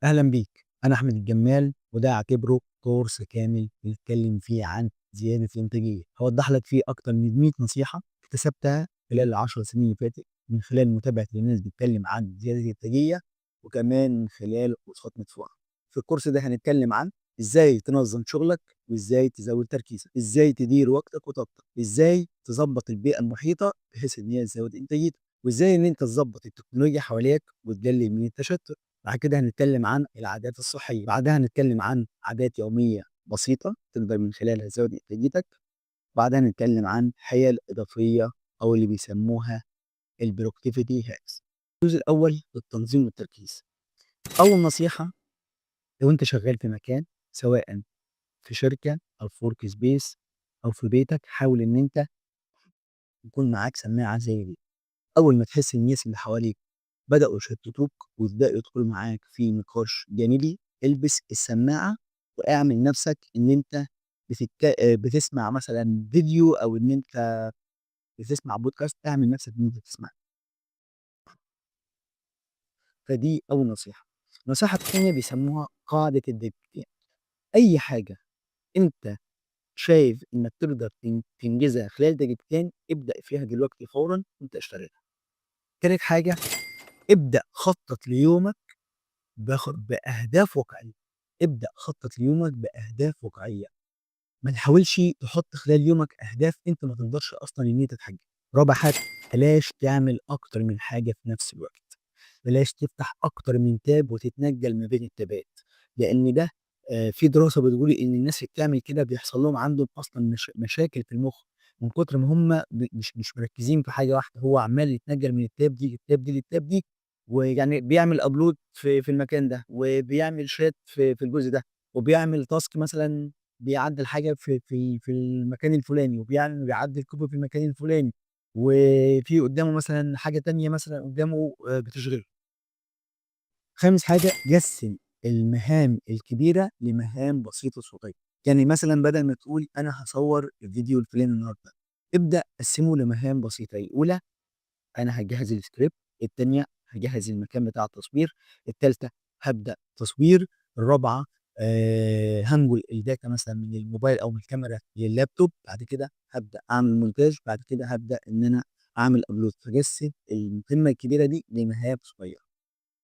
أهلا بيك. أنا أحمد الجمال وده اعتبره كورس كامل بنتكلم فيه عن زيادة الإنتاجية. هوضح لك فيه أكتر من 100 نصيحة اكتسبتها خلال العشر سنين اللي فاتت من خلال متابعة الناس بتتكلم عن زيادة الإنتاجية، وكمان من خلال كورسات مدفوعة. في الكورس ده هنتكلم عن إزاي تنظم شغلك، وإزاي تزود تركيزك، إزاي تدير وقتك وطاقتك، إزاي تظبط البيئة المحيطة بحيث إن هي تزود إنتاجيتك، وإزاي إن أنت تظبط التكنولوجيا حواليك وتقلل من التشتت. بعد كده هنتكلم عن العادات الصحية، بعدها هنتكلم عن عادات يومية بسيطة تقدر من خلالها تزود إنتاجيتك. بعدها هنتكلم عن حيل إضافية أو اللي بيسموها البرودكتيفيتي هاكس. الجزء الأول التنظيم والتركيز. أول نصيحة، لو أنت شغال في مكان، سواء في شركة أو في ورك سبيس أو في بيتك، حاول إن أنت يكون معاك سماعة زي دي. أول ما تحس إن الناس اللي حواليك بدأوا يشتتوك ويبدأوا يدخلوا معاك في نقاش جانبي، البس السماعة واعمل نفسك إن أنت بتسمع مثلا فيديو، أو إن أنت بتسمع بودكاست. اعمل نفسك إن أنت بتسمع. فدي أول نصيحة. النصيحة التانية بيسموها قاعدة الدقيقتين. أي حاجة أنت شايف إنك تقدر تنجزها خلال دقيقتين، ابدأ فيها دلوقتي فورا وأنت اشتغلها. تالت حاجة، ابدأ خطط ليومك بأهداف واقعية. ابدأ خطط ليومك بأهداف واقعية. ما تحاولش تحط خلال يومك أهداف أنت ما تقدرش أصلا إن أنت تحققها. رابع حاجة، بلاش تعمل أكتر من حاجة في نفس الوقت. بلاش تفتح أكتر من تاب وتتنقل ما بين التابات، لأن ده في دراسة بتقول إن الناس اللي بتعمل كده بيحصل لهم عندهم أصلا مشاكل في المخ، من كتر ما هم مش مركزين في حاجة واحدة. هو عمال يتنقل من التاب دي للتاب دي للتاب دي، ويعني بيعمل ابلود في المكان ده، وبيعمل شات في الجزء ده، وبيعمل تاسك مثلا، بيعدل حاجه في المكان الفلاني، وبيعمل بيعدل كوبي في المكان الفلاني، وفي قدامه مثلا حاجه تانية مثلا قدامه بتشغله. خامس حاجه، قسم المهام الكبيره لمهام بسيطه صغيره. يعني مثلا بدل ما تقول انا هصور الفيديو الفلاني النهارده، ابدا قسمه لمهام بسيطه. الاولى انا هجهز السكريبت، التانية هجهز المكان بتاع التصوير، التالتة هبدأ تصوير، الرابعة هنقل الداتا مثلا من الموبايل او من الكاميرا لللابتوب، بعد كده هبدأ اعمل مونتاج، بعد كده هبدأ ان انا اعمل ابلود. فجسد المهمة الكبيرة دي لمهام صغيرة.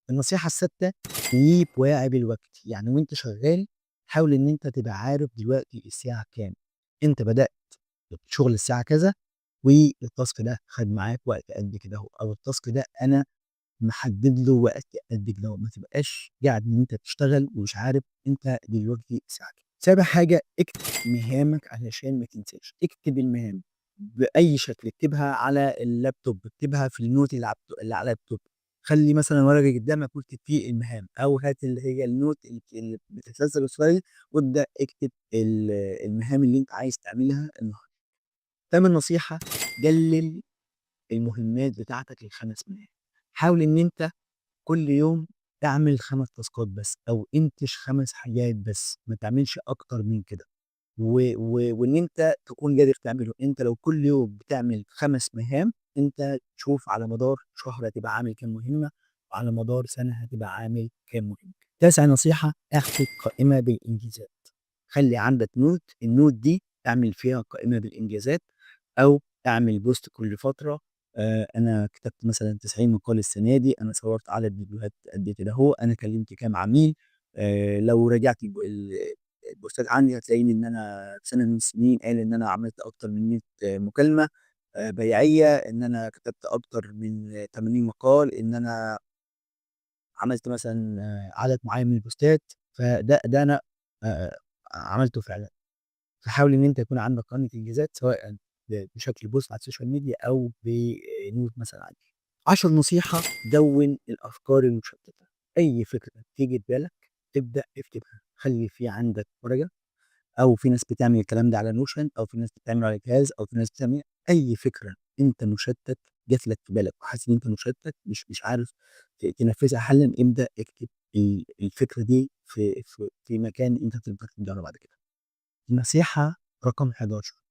النصيحة السادسة، خليك واعي بالوقت. يعني وانت شغال حاول ان انت تبقى عارف دلوقتي الساعة كام. انت بدأت شغل الساعة كذا، والتاسك ده خد معاك وقت قد كده اهو، او التاسك ده انا محدد له وقت قد كده اهو. ما تبقاش قاعد ان انت تشتغل ومش عارف انت دلوقتي الساعة كام. سابع حاجة، اكتب مهامك علشان ما تنساش. اكتب المهام بأي شكل، اكتبها على اللابتوب، اكتبها في النوت اللي على اللابتوب. خلي مثلا ورقة قدامك واكتب فيه المهام، او هات اللي هي النوت اللي بتتلزق الصغير، وابدأ اكتب المهام اللي انت عايز تعملها النهارده. تامن نصيحة، قلل المهمات بتاعتك لخمس مهام. حاول ان انت كل يوم تعمل خمس تاسكات بس، او انتج خمس حاجات بس، ما تعملش اكتر من كده. وان انت تكون قادر تعمله. انت لو كل يوم بتعمل خمس مهام، انت تشوف على مدار شهر هتبقى عامل كام مهمة، وعلى مدار سنة هتبقى عامل كام مهمة. تاسع نصيحة، احفظ قائمة بالانجازات. خلي عندك نوت، النوت دي اعمل فيها قائمة بالانجازات، او اعمل بوست كل فترة. انا كتبت مثلا 90 مقال السنة دي، انا صورت عدد فيديوهات قد كده اهو، انا كلمت كام عميل. لو رجعت البوستات عندي هتلاقيني ان انا في سنه من السنين قال ان انا عملت اكتر من 100 مكالمه بيعيه، ان انا كتبت اكتر من 80 مقال، ان انا عملت مثلا عدد معين من البوستات. فده انا آه، عملته فعلا. فحاول ان انت يكون عندك قائمه انجازات، سواء بشكل بوست على السوشيال ميديا او بنوت مثلا عندي. 10 نصيحه، دون الافكار المشتته. اي فكره تيجي في بالك تبدا اكتبها. خلي في عندك ورقه، او في ناس بتعمل الكلام ده على نوشن، او في ناس بتعمل على جهاز، او في ناس بتعمل اي فكره انت مشتت جات لك في بالك وحاسس ان انت مشتت مش عارف تنفذها حالا، ابدا اكتب الفكره دي في مكان انت تقدر تبدأ بعد كده. النصيحه رقم 11،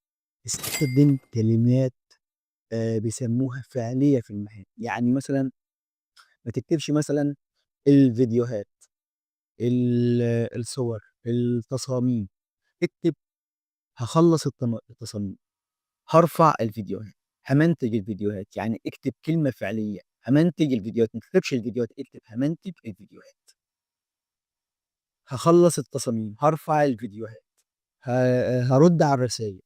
استخدم كلمات بيسموها فعاليه في المهام. يعني مثلا ما تكتبش مثلا الفيديوهات، الصور، التصاميم، اكتب هاخلّص التصاميم، هارفع الفيديوهات، هامنتج الفيديوهات، يعني اكتب كلمة فعلية، هامنتج الفيديوهات، ما تكتبش الفيديوهات، اكتب هامنتج الفيديوهات، هاخلّص التصاميم، هارفع الفيديوهات، ه هارُد على الرسايل،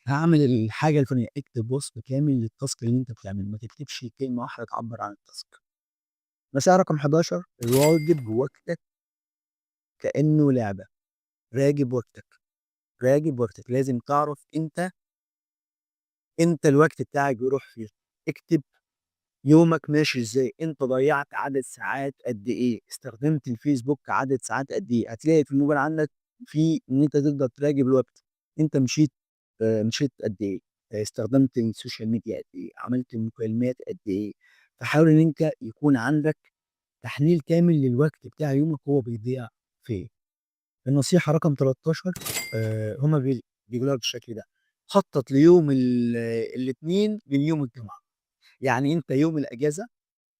هاعمل الحاجة الفلانية، اكتب وصف كامل للtask اللي أنت بتعمله، ما تكتبش كلمة واحدة تعبّر عن الtask. نصيحة رقم 11 راقب وقتك كإنه لعبة، راقب وقتك، راقب وقتك، لازم تعرف أنت الوقت بتاعك بيروح فين، اكتب يومك ماشي إزاي، أنت ضيّعت عدد ساعات قد إيه، استخدمت الفيسبوك عدد ساعات قد إيه، هتلاقي في الموبايل عندك في إن أنت تقدر تراقب الوقت، أنت مشيت قد إيه، استخدمت السوشيال ميديا قد إيه، عملت مكالمات قد إيه، فحاول إن أنت يكون عندك تحليل كامل للوقت بتاع يومك هو بيضيع فين. النصيحة رقم 13 هُم بيقولوها بالشكل ده، خطّط ليوم الإتنين من يوم الجمعة، يعني أنت يوم الأجازة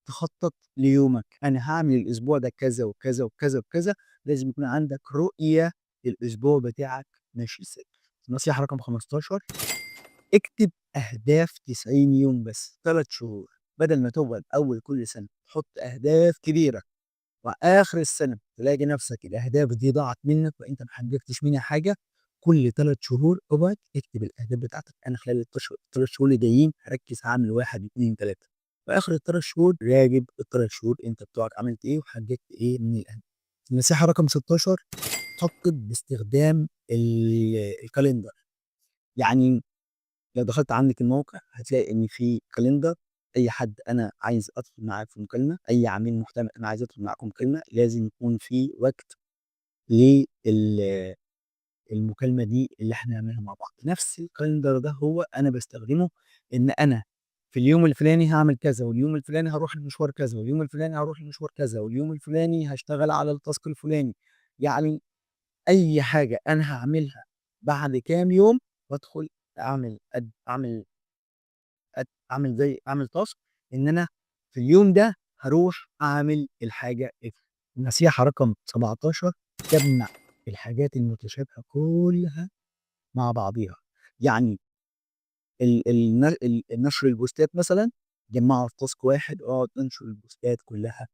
تخطط ليومك، أنا هاعمل الأسبوع ده كذا، وكذا، وكذا، وكذا، لازم يكون عندك رؤية للأسبوع بتاعك ماشي إزاي. نصيحة رقم 15 اكتب أهداف 90 يوم بس، 3 شهور، بدل ما تقعد أول كل سنة تحط أهداف كبيرة، وآخر السنة تلاقي نفسك الأهداف دي ضاعت منك وأنت ما حققتش منها حاجة، كل 3 شهور اقعد اكتب الأهداف بتاعتك، أنا خلال ال3 شهور اللي جايين هاركز هاعمل 1، 2، 3. في آخر ال3 شهور راقب ال3 شهور أنت بتوعك عملت إيه وحققت إيه من الأهداف. النصيحة رقم 16 خطط باستخدام الكالندر، يعني لو دخلت عندك الموقع هتلاقي إن في كالندر، أي حد أنا عايز أدخل معاك في مكالمة، أي عميل محتمل أنا عايز أدخل معاكم مكالمة، لازم يكون في وقت لل المكالمة دي اللي إحنا نعملها مع بعض. نفس الكالندر ده هو أنا باستخدمه إن أنا في اليوم الفلاني هاعمل كذا، واليوم الفلاني هاروح المشوار كذا، واليوم الفلاني هاروح المشوار كذا، واليوم الفلاني هاشتغل على التاسك الفلاني، يعني أي حاجة أنا هاعملها بعد كام يوم بادخل أعمل أد أعمل أعمل task إن أنا في اليوم ده هاروح أعمل الحاجة النصيحة رقم 17 جمّع الحاجات المتشابهة كلها مع بعضيها، يعني نشر البوستات مثلًا جمّعها في task واحد، اقعد انشر البوستات كلها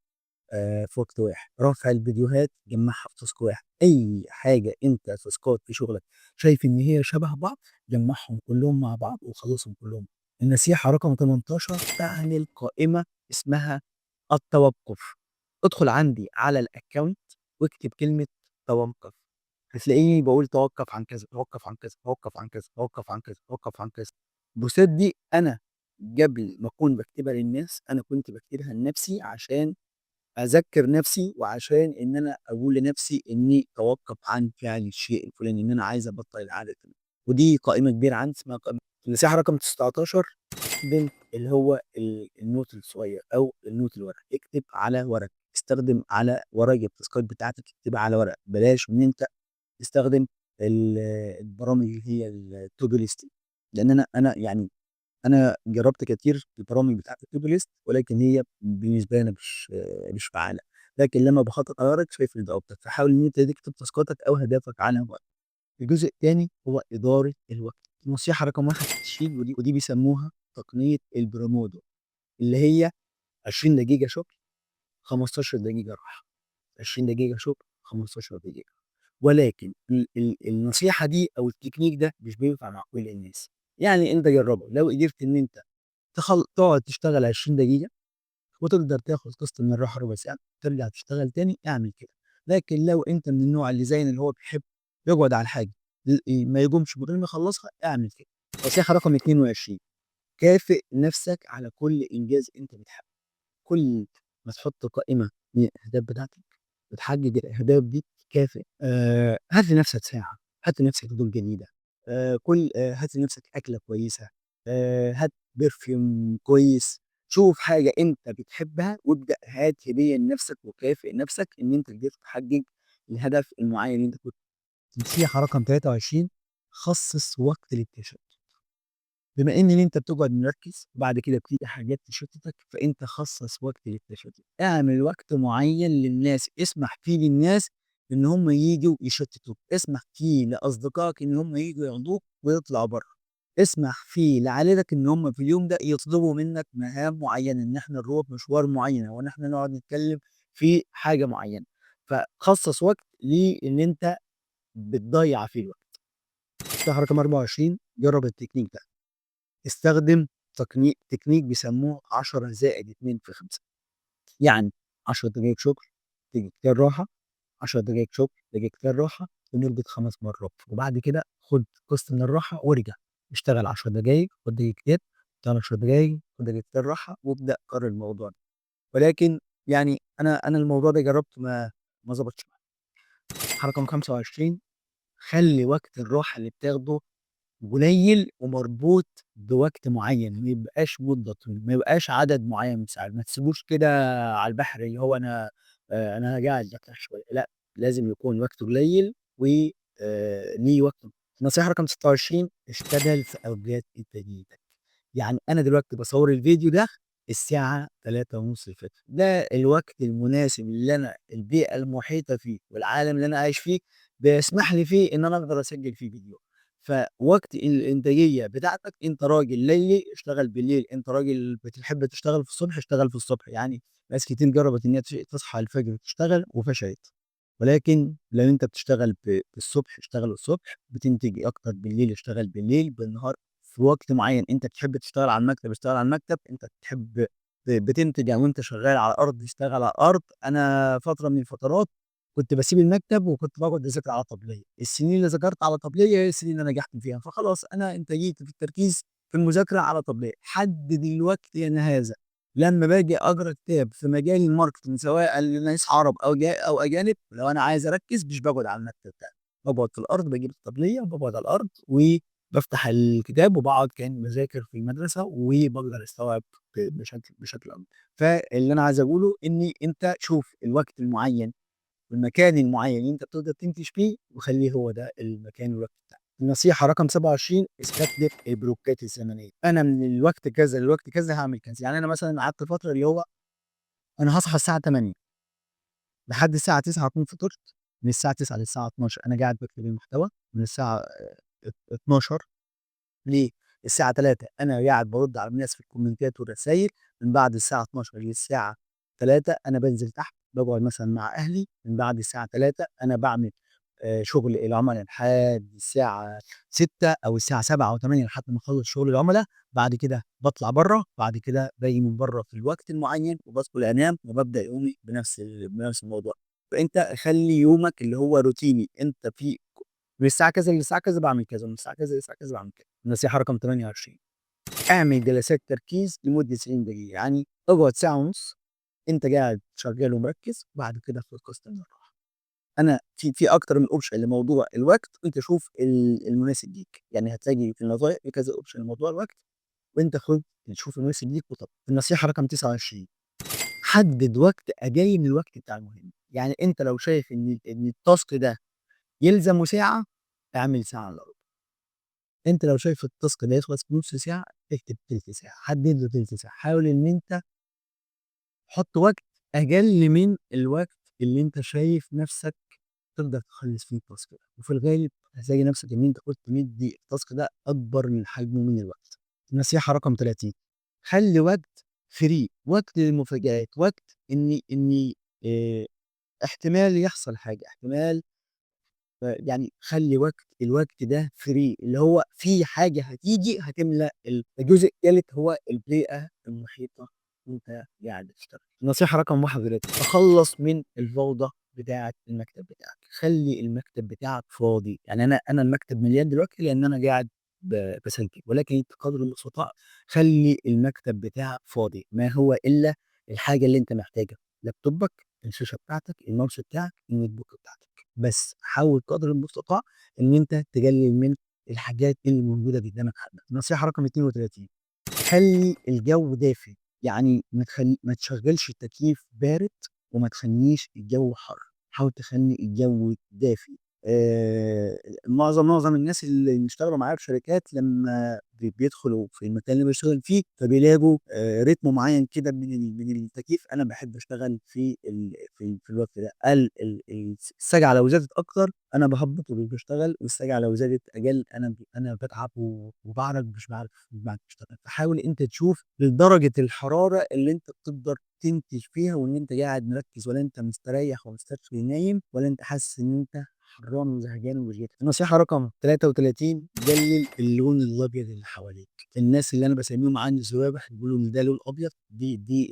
في وقت واحد، رفع الفيديوهات جمّعها في task واحد، أي حاجة أنت تاسكات في شغلك شايف إن هي شبه بعض جمّعهم كلّهم مع بعض وخلّصهم كلّهم. النصيحة رقم 18 تعمل قائمة اسمها التوقُّف، ادخل عندي على الaccount واكتب كلمة توقّف، هتلاقيني باقول توقّف عن كذا، توقّف عن كذا، توقّف عن كذا، توقّف عن كذا، توقّف عن كذا. البوستات دي أنا قبل ما أكون باكتبها للناس، أنا كنت باكتبها لنفسي عشان أذكّر نفسي وعشان إن أنا أقول لنفسي إني توقّف عن فعل الشيء الفلاني، إن أنا عايز أبطّل العادة الفلانية، ودي قائمة كبيرة عندي اسمها قائمة النصيحة رقم 19 استخدم اللي هو النوت الصغير أو النوت الورقي، اكتب على ورق، استخدم على ورق التاسكات بتاعتك اكتبها على ورق، بلاش إن أنت تستخدم ال البرامج اللي هي الTo do list لإن أنا يعني أنا جرّبت كتير البرامج بتاعة الTo do list ولكن هي بالنسبة لي أنا مش فعّالة، لكن لمّا باخطط على ورق شايف إن ده أفضل، فحاول إن أنت تكتب تاسكاتك أو أهدافك على ورق. الجزء التاني هو إدارة الوقت، النصيحة رقم 1 تشيل ودي بيسموها تقنية البرومودو اللي هي 20 دقيقة شغل، 15 دقيقة راحة، 20 دقيقة شغل، 15 دقيقة. ولكن النصيحة دي أو التكنيك ده مش بينفع مع كل الناس، يعني أنت جرّبه، لو قدرت إن أنت تقعد تشتغل 20 دقيقة وتقدر تاخد قسط من الراحة ربع ساعة، ترجع تشتغل تاني، اعمل كده. لكن لو أنت من النوع اللي زينا اللي هو بيحب يقعد على الحاجة ما يقومش من غير ما يخلّصها، اعمل كده. نصيحة رقم 22 كافئ نفسك على كل إنجاز أنت بتحققه. كل ما تحط قائمة من الأهداف بتاعتك وتحقق الأهداف دي كافئ هات لنفسك ساعة، هات لنفسك هدوم جديدة، كُل هات لنفسك أكلة كويسة، هات perfume كويس، شوف حاجة أنت بتحبها وابدأ هات هدية لنفسك وكافئ نفسك إن أنت قدرت تحقق الهدف المعين اللي أنت كنت نصيحة رقم 23 خصص وقت للتشتت. بما إن أنت بتقعد مركّز وبعد كده بتيجي حاجات تشتتك، فأنت خصّص وقت للتشتت، اعمل وقت معيّن للناس، اسمح فيه للناس إن هم ييجوا يشتتوك، اسمح فيه لأصدقائك إن هم ييجوا ياخدوك ويطلعوا برّه، اسمح فيه لعائلتك إن هم في اليوم ده يطلبوا منّك مهام معيّنة، إن إحنا نروح مشوار معيّن أو إن إحنا نقعد نتكلّم في حاجة معيّنة، فخصّص وقت لإن أنت بتضيّع فيه الوقت. نصيحة رقم 24 جرّب التكنيك ده. استخدم تكنيك بيسموه 10 زائد 2 في 5 يعني 10 دقايق شغل، دقيقتين راحة، 10 دقايق شغل، دقيقتين راحة، لمدة 5 مرات، وبعد كده خُد قسط من الراحة وارجع، اشتغل 10 دقايق، خُد دقيقتين، اشتغل 10 دقايق، خُد دقيقتين راحة، وابدأ كرر الموضوع ده، ولكن يعني أنا الموضوع ده جربته ما ضبطش معايا. رقم 25 خلّي وقت الراحة اللي بتاخده قليل ومربوط بوقت معين، ما يبقاش مدة طويلة، ما يبقاش عدد معين من الساعات، ما تسيبوش كده على البحر اللي هو أنا قاعد بارتاح شوية، لأ، لازم يكون وقته قليل و ليه وقت. نصيحة رقم 26 اشتغل في أوقات إنتاجيتك، يعني أنا دلوقتي باصور الفيديو ده الساعة 15:30 الفجر، ده الوقت المناسب اللي أنا البيئة المحيطة فيه والعالم اللي أنا عايش فيه بيسمح لي فيه إن أنا أقدر أسجل فيه فيديو. فوقت الإنتاجية بتاعتك أنت راجل ليلي اشتغل بالليل، أنت راجل بتحب تشتغل في الصبح اشتغل في الصبح، يعني ناس كتير جربت إن هي تصحى الفجر تشتغل وفشلت، ولكن لو أنت بتشتغل الصبح اشتغل الصبح، بتنتج أكتر بالليل اشتغل بالليل، بالنهار في وقت معين أنت بتحب تشتغل على المكتب اشتغل على المكتب، أنت بتحب بتنتج يعني وأنت شغال على الأرض اشتغل على الأرض. أنا فترة من الفترات كنت باسيب المكتب وكنت باقعد أذاكر على طبلية، السنين اللي ذاكرت على طبلية هي السنين اللي نجحت فيها، فخلاص أنا انتهيت في التركيز في المذاكرة على طبلية، حدد الوقت أنا هذا لمّا باجي أقرا كتاب في مجال الmarketing سواء لناس عرب أو أجانب، لو أنا عايز أركّز مش باقعد على المكتب بتاعي، باقعد في الأرض باجيب الطبلية وباقعد على الأرض وبافتح الكتاب وباقعد كأني باذاكر في المدرسة وباقدر أستوعب بشكل أكبر. فاللي أنا عايز أقوله إن أنت شوف الوقت المعين والمكان المعين اللي أنت بتقدر تنتج فيه وخلّيه هو ده المكان والوقت بتاعك. النصيحة رقم 27 استخدم البلوكات الزمنية، أنا من الوقت كذا للوقت كذا هاعمل كذا، يعني أنا مثلًا قعدت فترة اللي هو أنا هاصحى الساعة 08:00 لحد الساعة 09:00 أكون فطرت، من الساعة 09:00 للساعة 12:00 أنا قاعد باكتب المحتوى، من الساعة 12:00 للساعة 15:00 أنا قاعد بارُد على الناس في الكومنتات والرسايل، من بعد الساعة 12:00 للساعة 15:00 أنا بانزل تحت باقعد مثلًا مع أهلي، من بعد الساعة 15:00 أنا باعمل شغل العملا لحد الساعة 18:00 أو الساعة 19:00 أو 20:00 لحد ما أخلّص شغل العملا، بعد كده باطلع برّه، بعد كده باجي من برّه في الوقت المعيّن وبادخل أنام وبابدأ يومي بنفس الموضوع. فأنت خلّي يومك اللي هو روتيني، أنت في من الساعة كذا للساعة كذا باعمل كذا، ومن الساعة كذا للساعة كذا باعمل كذا. النصيحة رقم 28 اعمل جلسات تركيز لمدة 90 دقيقة، يعني اقعد ساعة ونُص أنت قاعد شغّال ومركّز، وبعد كده خُد قسط من الراحة. أنا في أكتر من option لموضوع الوقت، أنت شوف المناسب ليك، يعني هتلاقي في النصايح في كذا option لموضوع الوقت، وأنت شوف المناسب ليك وطبّق. النصيحة رقم 29 حدد وقت أجاي من الوقت بتاع المهم، يعني أنت لو شايف إن الtask ده يلزمه ساعة، اعمل ساعة إلا ربع، أنت لو شايف الtask ده يخلص في نُص ساعة، اكتب تِلت ساعة، حدد له تِلت ساعة، حاول إن أنت حُط وقت أقل من الوقت اللي أنت شايف نَفْسك تقدر تخلّص فيه الtask ده، وفي الغالب هتلاقي نَفْسك إن أنت كنت مدّي الtask ده أكبر من حجمه من الوقت. النصيحة رقم 30 خلّي وقت free، وقت للمفاجآت، وقت إن آآ احتمال يحصل حاجة، احتمال يعني خلّي الوقت ده free اللي هو في حاجة هتيجي هتملى الجزء التالت هو البيئة المحيطة وأنت قاعد تشتغل. النصيحة رقم 31 تخلّص من الفوضى بتاعة المكتب بتاعك، خلّي المكتب بتاعك فاضي، يعني أنا المكتب مليان دلوقتي لإن أنا قاعد باسجل، ولكن أنت قدر المستطاع خلّي المكتب بتاعك فاضي، ما هو إلا الحاجة اللي أنت محتاجها، لابتوبك، الشاشة بتاعتك، الماوس بتاعك، النوت بوك بتاعتك. بس حاول قدر المستطاع إن أنت تقلل من الحاجات اللي موجودة قدامك حالًا. نصيحة رقم 32 خلّي الجو دافي، يعني ما تشغّلش التكييف بارد وما تخلّيش الجو حَر، حاول تخلّي الجو دافي. معظم الناس اللي بيشتغلوا معايا في شركات لمّا بيدخلوا في المكان اللي باشتغل فيه، فبيلاقوا رتم معيّن كده من التكييف. أنا باحب أشتغل في الوقت ده. قال السَّجَعة لو زادت أكتر أنا باهبّط ومش باشتغل، والسَّجَعة لو زادت أقل أنا باتعب وباعرق مش باعرف أشتغل. فحاول أنت تشوف درجة الحرارة اللي أنت بتقدر تنتج فيها، وإن أنت قاعد مركّز، ولا أنت مستريّح ومسترخي نايم، ولا أنت حاسس إن أنت حرّان وزهقان وزيادة. النصيحة رقم 33: قلِّل اللون الأبيض اللي حواليك. الناس اللي أنا باسميهم عندي زوابع بيقولوا إن ده لون أبيض، دي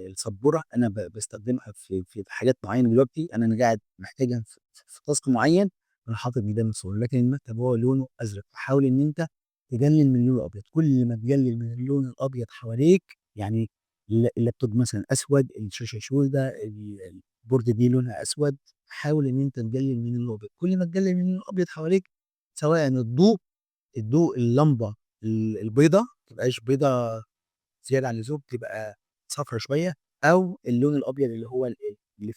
السبورة. أنا باستخدمها في حاجات معيّنة دلوقتي أنا قاعد محتاجها في task معيّن، أنا حاطط قدامي الصورة، لكن المكتب هو لونه أزرق. فحاول إن أنت تقلِّل من اللون الأبيض. كل ما تقلِّل من اللون الأبيض حواليك، يعني اللابتوب مثلًا أسود، الشاشة سودا، البورد دي لونها أسود، حاول إن أنت تقلِّل من اللون الأبيض. كل ما تقلِّل من اللون الأبيض حواليك، سواء الضوء اللمبة البيضا ما تبقاش بيضا زيادة عن اللزوم، تبقى صفرا شوية، أو اللون الأبيض اللي هو اللي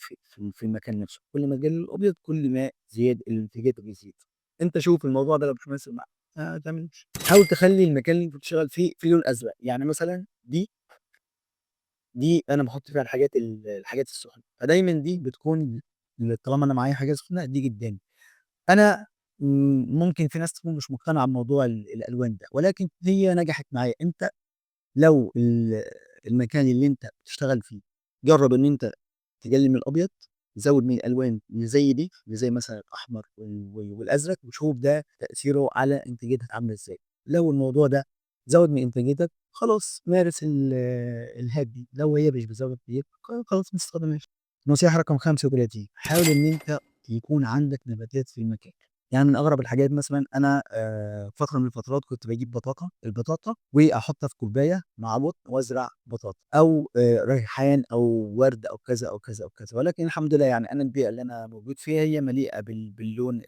في المكان نفسه. كل ما تقلِّل الأبيض كل ما الإنتاجية بيزيد. أنت شوف الموضوع ده لو مش مناسب معاك ما تعملوش. حاول تخلّي المكان اللي أنت بتشتغل فيه لون أزرق. يعني مثلًا دي أنا باحط فيها الحاجات السخنة، فدايمًا دي بتكون طالما أنا معايا حاجة سخنة دي قدّامي. أنا ممكن في ناس تكون مش مقتنعة بموضوع الألوان ده، ولكن هي نجحت معايا. أنت لو المكان اللي أنت بتشتغل فيه جرّب إن أنت تقلل من الأبيض، زوّد من الألوان اللي زي دي، اللي زي مثلًا الأحمر والأزرق، وشوف ده تأثيره على إنتاجيتك عاملة إزاي. لو الموضوع ده زوّد من إنتاجيتك خلاص مارس الهاب دي. لو هي مش بتزوّد إنتاجيتك خلاص ما تستخدمهاش. نصيحة رقم 35: حاول إن أنت يكون عندك نباتات في المكان. يعني من أغرب الحاجات مثلًا أنا فترة من الفترات كنت باجيب البطاطا وأحطها في كوباية مع بُق وأزرع بطاطا، أو ريحان أو ورد أو كذا، أو كذا، أو كذا. ولكن الحمد لله يعني أنا البيئة اللي أنا موجود فيها هي مليئة باللون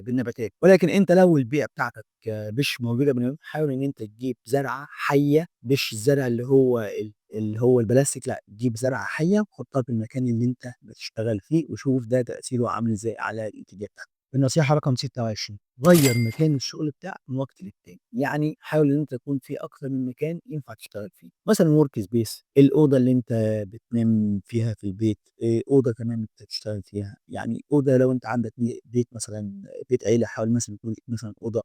بالنباتات. ولكن أنت لو البيئة بتاعتك مش موجودة حاول إن أنت تجيب زرعة حية، مش الزرع اللي هو البلاستيك، لأ، جيب زرعة حية وحطها في المكان اللي أنت بتشتغل فيه، وشوف ده تأثيره عامل إزاي على الإنتاجية بتاعتك. النصيحة رقم 26: غيّر مكان الشغل بتاعك من وقت للتاني. يعني حاول إن أنت يكون في أكتر من مكان ينفع تشتغل فيه. مثلًا work space، الأوضة اللي أنت بتنام فيها في البيت، أوضة كمان أنت تشتغل فيها. يعني أوضة لو أنت عندك بيت مثلًا بيت عيلة، حاول مثلًا يكون ليك مثلًا أوضة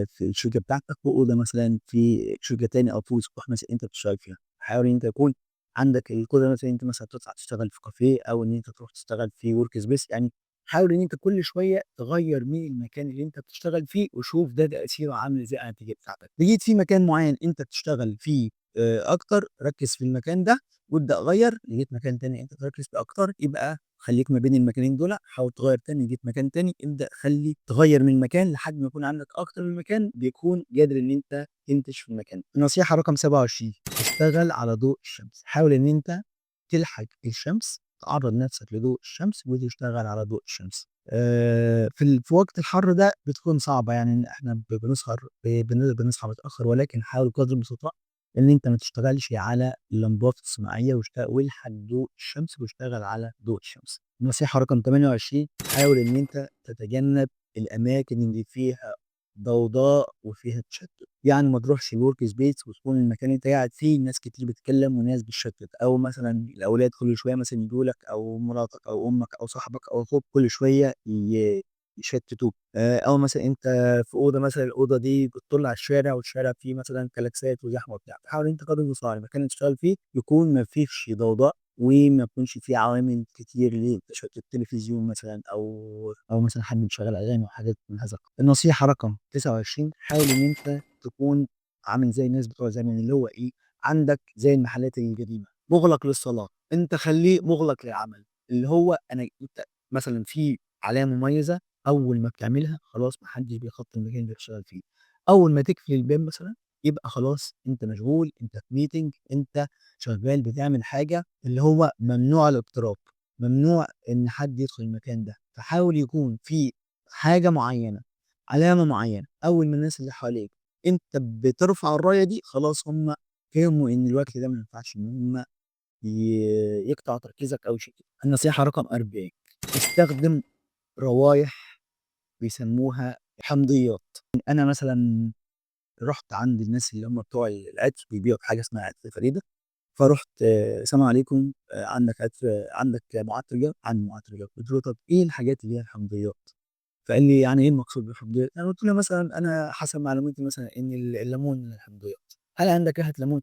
في الشقة بتاعتك، وأوضة مثلًا في شقة تاني أو في سطوح مثلًا أنت بتشتغل فيها. حاول إن أنت يكون عندك القدرة مثلًا إن أنت مثلًا تطلع تشتغل في كافيه، أو إن أنت تروح تشتغل في work space. يعني حاول إن أنت كل شوية تغيّر من المكان اللي أنت بتشتغل فيه، وشوف ده تأثيره عامل إزاي على الإنتاجية بتاعتك. لقيت في مكان معيّن أنت بتشتغل فيه أكتر، ركّز في المكان ده وابدأ غيّر. لقيت مكان تاني أنت تركّز فيه أكتر، يبقى خلّيك ما بين المكانين دُولة. حاول تغيّر تاني، لقيت مكان تاني، ابدأ تغيّر من مكان لحد ما يكون عندك أكتر من مكان بيكون قادر إن أنت تنتج في المكان. النصيحة رقم 27: اشتغل على ضوء الشمس. حاول إن أنت تلحق الشمس، تعرّض نَفْسك لضوء الشمس وتشتغل على ضوء الشمس. في وقت الحر ده بتكون صعبة، يعني إن إحنا بنسهر بنصحى متأخر، ولكن حاول قدر المستطاع إن أنت ما تشتغلش على اللمبات الصناعية، والحق ضوء الشمس واشتغل على ضوء الشمس. النصيحة رقم 28: حاول إن أنت تتجنب الأماكن اللي فيها ضوضاء وفيها تشتت. يعني ما تروحش الwork space وتكون المكان اللي أنت قاعد فيه ناس كتير بتتكلم وناس بتشتت، أو مثلًا الأولاد كل شوية مثلًا ييجوا لك، أو مراتك أو أمك أو صاحبك أو أخوك كل شوية يشتتوك. أو مثلًا أنت في أوضة مثلًا، الأوضة دي بتطل على الشارع، والشارع فيه مثلًا كلاكسات وزحمة وبتاع. فحاول إن أنت قدر المستطاع المكان اللي تشتغل فيه يكون ما فيش ضوضاء، وما يكونش فيه عوامل كتير لتشتت، التلفزيون مثلًا، أو مثلًا حد مشغّل أغاني وحاجات من هذا القبيل. النصيحة رقم 29: حاول إن أنت تكون عامل زي الناس بتوع زمان، اللي هو إيه، عندك زي المحلات القديمة، مُغلق للصلاة. أنت خلّيه مُغلق للعمل. اللي هو أنت مثلًا في علامة مميزة أول ما بتعملها خلاص ما حدش بيخطّي المكان اللي بتشتغل فيه. أول ما تقفل الباب مثلًا يبقى خلاص أنت مشغول، أنت في meeting، أنت شغّال بتعمل حاجة، اللي هو ممنوع الاقتراب، ممنوع إن حد يدخل المكان ده. فحاول يكون في حاجة معيّنة، علامة معيّنة، أول ما الناس اللي حواليك أنت بترفع الراية دي خلاص هم فهموا إن الوقت ده ما ينفعش إن هم يقطعوا تركيزك أو شيء. النصيحة رقم 40: استخدم روايح بيسموها حمضيات. أنا مثلًا رُحت عند الناس اللي هم بتوع العطر بيبيعوا حاجة اسمها عطر فريدة، فرُحت السلام عليكم عندك عطر عندك مُعطِّر جَو؟ عندي مُعطِّر جَو. قُلت له: "طَب إيه الحاجات اللي هي الحمضيات؟" فقال لي: "يعني إيه المقصود بالحمضيات؟" أنا قُلت له مثلًا أنا حسب معلوماتي مثلًا إن الليمون من الحمضيات، هل عندك ريحة ليمون؟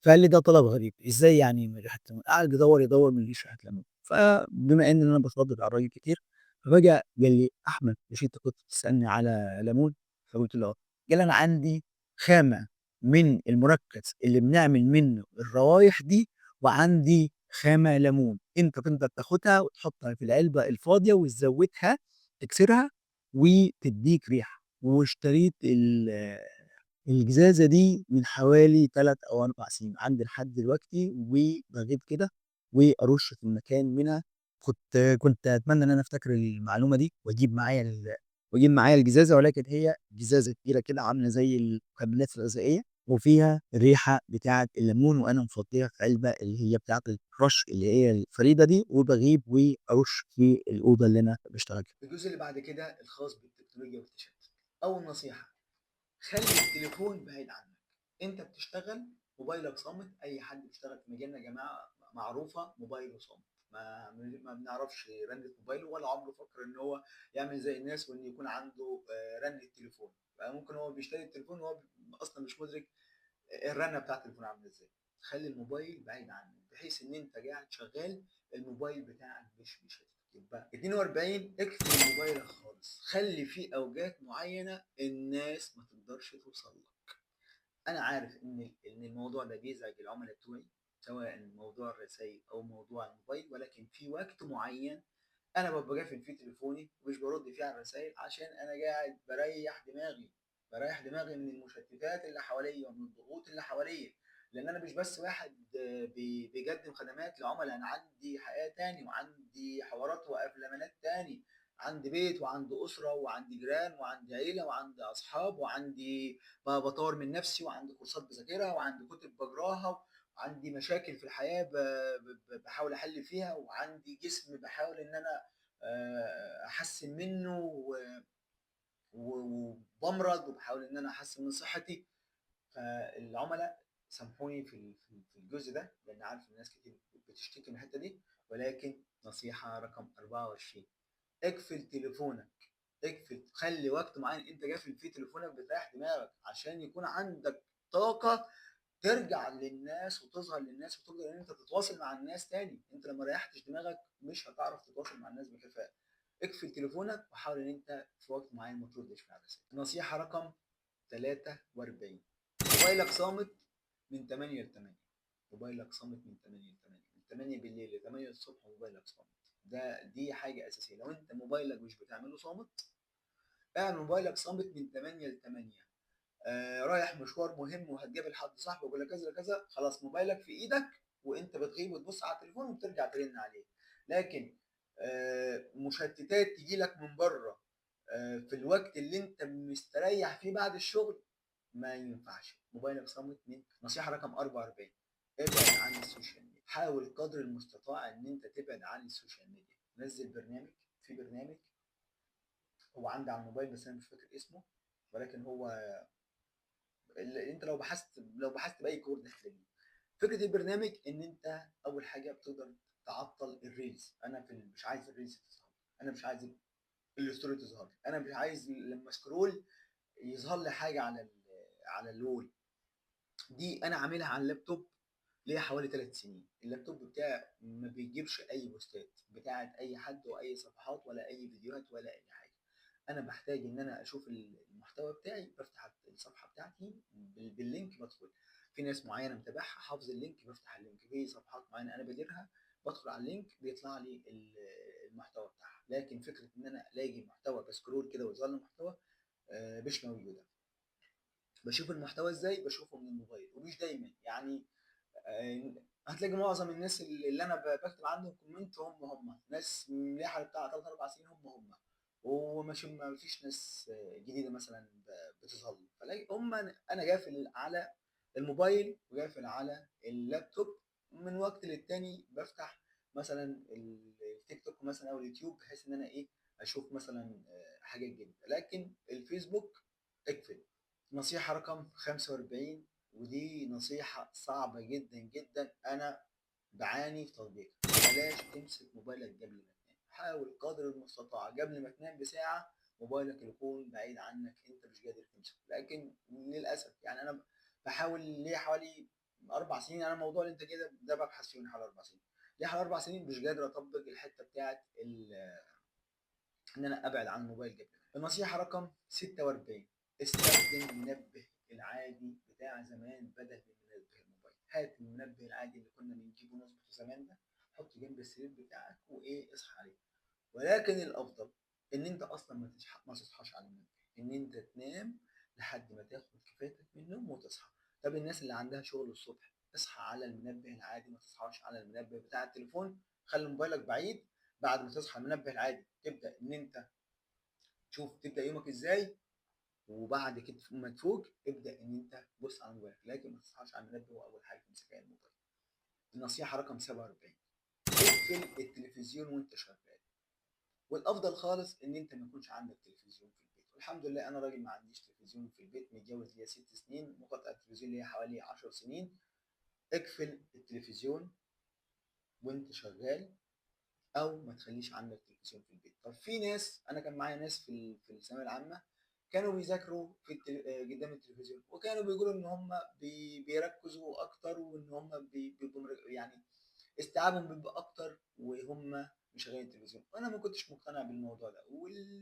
فقال لي: "ده طلب غريب، إزاي يعني من ريحة ليمون؟" قعد يدوّر، يدوّر ما لقيش ريحة ليمون، فبما إن أنا باتردد على الراجل كتير، ففجأة قال لي: "أحمد مش أنت كنت بتسألني على ليمون؟" فقُلت له: "آه." قال: "أنا عندي خامة من المُركّز اللي بنعمل منه الروايح دي، وعندي خامة ليمون، أنت تقدر تاخدها وتحطها في العلبة الفاضية وتزوّدها تكسرها وتدّيك ريحة." واشتريت الجزازة دي من حوالي 3 أو 4 سنين، عندي لحد دلوقتي وباغيب كده وأرُش في المكان منها. كنت أتمنى إن أنا أفتكر المعلومة دي وأجيب معايا الجزازة، ولكن هي جزازة كبيرة كده عاملة زي المكملات الغذائية وفيها الريحة بتاعة الليمون، وأنا مفضيها في علبة اللي هي بتاعة الcrush اللي هي الفريدة دي، وباغيب وأرُش في الأوضة اللي أنا باشتغل فيها. الجزء اللي بعد كده الخاص بالتكنولوجيا والتشتت. أول نصيحة، خلّي التليفون بعيد عنك، أنت بتشتغل موبايلك صامت، أي حد بيشتغل في مجالنا يا جماعة معروفة موبايله صامت، ما بنعرفش رنة موبايله ولا عمره فكر إن هو يعمل زي الناس وإن يكون عنده رنة تليفون، فممكن هو بيشتري التليفون وهو أصلًا مش مدرك الرنة بتاع التليفون عاملة إزاي. خلّي الموبايل بعيد عنك، بحيث إن أنت قاعد شغال الموبايل بتاعك مش بيشتت. يبقى 42 اقفل موبايلك خالص، خلّي في أوقات معيّنة الناس ما تقدرش توصل لك. أنا عارف إن الموضوع ده بيزعج العملا بتوعي، سواء موضوع الرسايل أو موضوع الموبايل، ولكن في وقت معين أنا بابقى قافل فيه تليفوني ومش بارد فيه على الرسايل عشان أنا قاعد بريح دماغي من المشتتات اللي حواليا ومن الضغوط اللي حواليا، لأن أنا مش بس واحد بيقدم خدمات لعملاء، أنا عندي حياة تاني وعندي حوارات وأفلامانات تاني، عندي بيت وعندي أسرة وعندي جيران وعندي عيلة وعندي أصحاب وعندي بطور من نفسي وعندي كورسات بذاكرها وعندي كتب بقراها وعندي مشاكل في الحياة بحاول أحل فيها وعندي جسم بحاول إن أنا أحسن منه وبمرض وبحاول إن أنا أحسن من صحتي. فالعملاء سامحوني في الجزء ده لأن عارف الناس كتير بتشتكي من الحتة دي، ولكن نصيحة رقم 24، اقفل تليفونك، خلي وقت معين انت قافل فيه تليفونك بتريح دماغك عشان يكون عندك طاقة ترجع للناس وتظهر للناس وتقدر ان انت تتواصل مع الناس تاني. انت لما ريحتش دماغك مش هتعرف تتواصل مع الناس بكفاءة. اقفل تليفونك وحاول ان انت في وقت معين ما تردش فيه على الرسائل. نصيحة رقم 43، موبايلك صامت من 8 ل 8. موبايلك صامت من 8 ل 8، من 8 بالليل ل 8 الصبح موبايلك صامت. دي حاجة أساسية. لو أنت موبايلك مش بتعمله صامت، اعمل موبايلك صامت من 8 ل 8. رايح مشوار مهم وهتقابل حد صاحبك ولا كذا كذا، خلاص موبايلك في ايدك وانت بتغيب وتبص على التليفون وبترجع ترن عليه. لكن مشتتات تجي لك من بره في الوقت اللي انت مستريح فيه بعد الشغل ما ينفعش. موبايلك صامت. من نصيحة رقم 44، ابعد عن السوشيال ميديا. حاول قدر المستطاع ان انت تبعد عن السوشيال ميديا. نزل برنامج، في برنامج هو عندي على الموبايل بس انا مش فاكر اسمه، ولكن هو انت لو بحثت باي كود هتلاقيه. فكره البرنامج ان انت اول حاجه بتقدر تعطل الريلز. انا مش عايز الريلز تظهر، انا مش عايز الستوري تظهر، انا مش عايز لما سكرول يظهر لي حاجه على الوول. دي انا عاملها على اللابتوب ليا حوالي 3 سنين. اللابتوب بتاعي ما بيجيبش اي بوستات بتاعت اي حد واي صفحات ولا اي فيديوهات ولا اي حاجه. انا بحتاج ان انا اشوف المحتوى بتاعي، بفتح الصفحه بتاعتي باللينك بدخل. في ناس معينه متابعها حافظ اللينك بفتح اللينك، في صفحات معينه انا باديرها بدخل على اللينك بيطلع لي المحتوى بتاعها. لكن فكره ان انا الاقي محتوى بسكرول كده ويظهر لي محتوى مش موجوده. بشوف المحتوى ازاي؟ بشوفه من الموبايل ومش دايما يعني. هتلاقي معظم الناس اللي انا بكتب عنهم كومنت هم ناس من ليها بتاع 3 4 سنين هم ومش ما فيش ناس جديده مثلا بتظهر لي. فلاقي انا قافل على الموبايل وقافل على اللابتوب. من وقت للتاني بفتح مثلا التيك توك مثلا او اليوتيوب، بحيث ان انا ايه اشوف مثلا حاجات جديده. لكن الفيسبوك اقفل. نصيحه رقم 45، ودي نصيحه صعبه جدا جدا، انا بعاني في تطبيقها. بلاش تمسك موبايلك قبل ما تنام. حاول قدر المستطاع قبل ما تنام بساعه موبايلك يكون بعيد عنك، انت مش قادر تمسكه. لكن للاسف يعني انا بحاول ليه حوالي 4 سنين، انا الموضوع اللي انت كده ده ببحث فيه من حوالي 4 سنين. ليه حوالي 4 سنين مش قادر اطبق الحته بتاعت ان انا ابعد عن الموبايل قبل ما أنام. النصيحه رقم 46، استخدم منبه العادي بتاع زمان بدل من منبه الموبايل. هات المنبه العادي اللي كنا بنجيبه نظبطه زمان ده، حطه جنب السرير بتاعك وايه اصحى عليه. ولكن الافضل ان انت اصلا ما تصحاش على المنبه، ان انت تنام لحد ما تاخد كفايتك من النوم وتصحى. طب الناس اللي عندها شغل الصبح، اصحى على المنبه العادي، ما تصحاش على المنبه بتاع التليفون. خلي موبايلك بعيد. بعد ما تصحى المنبه العادي تبدا ان انت تشوف تبدا يومك ازاي، وبعد كده ما تفوق ابدا ان انت تبص على موبايلك، لكن ما تصحاش على المنبه هو اول حاجه تمسك عليها الموبايل. النصيحه رقم 47، اقفل التلفزيون وانت شغال. والافضل خالص ان انت ما يكونش عندك تلفزيون في البيت. والحمد لله انا راجل ما عنديش تلفزيون في البيت، متجوز ليا 6 سنين، مقاطعه التلفزيون ليا حوالي 10 سنين. اقفل التلفزيون وانت شغال، او ما تخليش عندك تلفزيون في البيت. طب في ناس، انا كان معايا ناس في الثانويه العامه كانوا بيذاكروا قدام التلفزيون، وكانوا بيقولوا ان هم بيركزوا اكتر، وان هم بيبقوا يعني استيعابهم بيبقى اكتر وهم مشغلين التلفزيون. وانا ما كنتش مقتنع بالموضوع ده،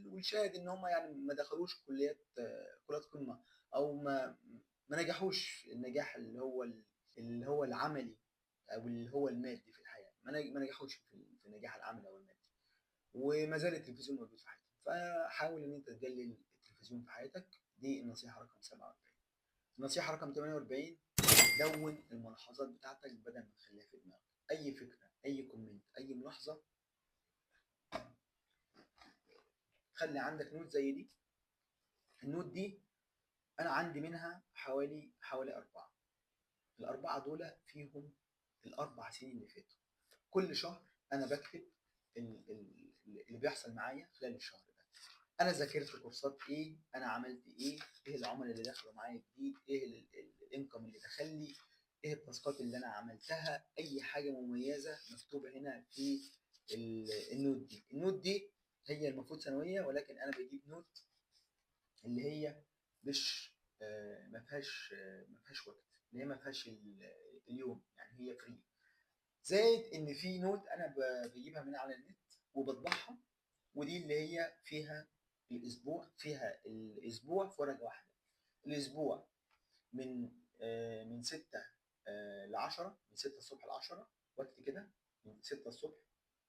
والشاهد ان هم يعني ما دخلوش كليات قمه، او ما نجحوش النجاح اللي هو العملي، او اللي هو المادي في الحياه. ما نجحوش في النجاح العملي او المادي، وما زال التلفزيون موجود في حياتهم. فحاول ان انت تقلل التلفزيون في حياتك. دي النصيحه رقم 47. النصيحه رقم 48، دون الملاحظات بتاعتك بدل ما تخليها في دماغك. اي فكره، اي كومنت، اي ملاحظه، خلي عندك نوت زي دي. النوت دي انا عندي منها حوالي 4. الاربعه دول فيهم ال4 سنين اللي فاتوا. كل شهر انا بكتب اللي بيحصل معايا خلال الشهر ده. انا ذاكرت كورسات ايه، انا عملت ايه العملاء اللي دخلوا معايا جديد، ايه الانكم اللي دخل لي، ايه التاسكات اللي انا عملتها. اي حاجه مميزه مكتوبه هنا في النوت دي. النوت دي هي المفروض سنويه، ولكن انا بجيب نوت اللي هي مش ما فيهاش وقت، اللي هي ما فيهاش اليوم، يعني هي فري. زائد ان في نوت انا بجيبها من على النت وبطبعها، ودي اللي هي فيها الاسبوع في ورقه واحده. الاسبوع من 6 ل 10، من 6 الصبح ل 10 وقت كده، من 6 الصبح،